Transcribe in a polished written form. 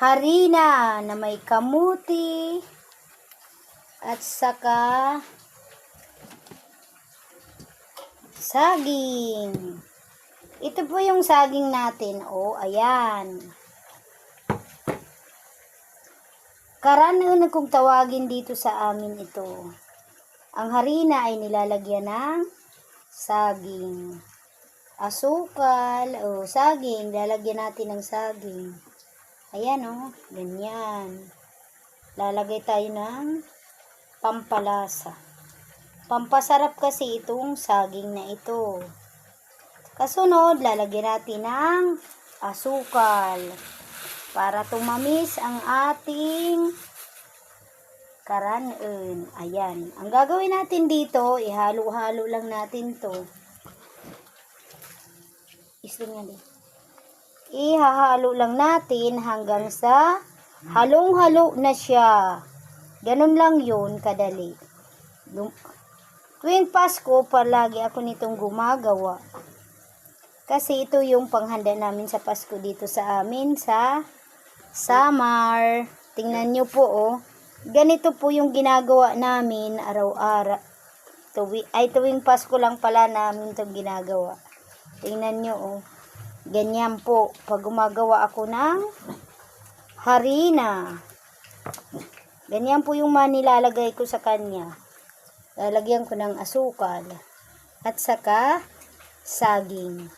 harina na may kamuti at saka saging. Ito po yung saging natin. O, ayan. Karaniwan kung tawagin dito sa amin ito. Ang harina ay nilalagyan ng saging. Asukal, o saging, lalagyan natin ng saging. Ayan o, ganyan. Lalagay tayo ng pampalasa. Pampasarap kasi itong saging na ito. Kasunod, lalagyan natin ng asukal para tumamis ang ating karanin. Ayan. Ang gagawin natin dito, ihalo-halo lang natin to. Ihahalo lang natin hanggang sa halong-halo na siya. Ganun lang yun, kadali. Tuwing Pasko, palagi ako nitong gumagawa. Kasi ito yung panghanda namin sa Pasko dito sa amin sa Samar. Tingnan nyo po oh. Ganito po yung ginagawa namin araw-araw. Tuwing Pasko lang pala namin itong ginagawa. Tingnan nyo oh. Ganyan po. Pag gumagawa ako ng harina. Ganyan po yung manilalagay ko sa kanya. Lalagyan ko ng asukal. At saka saging.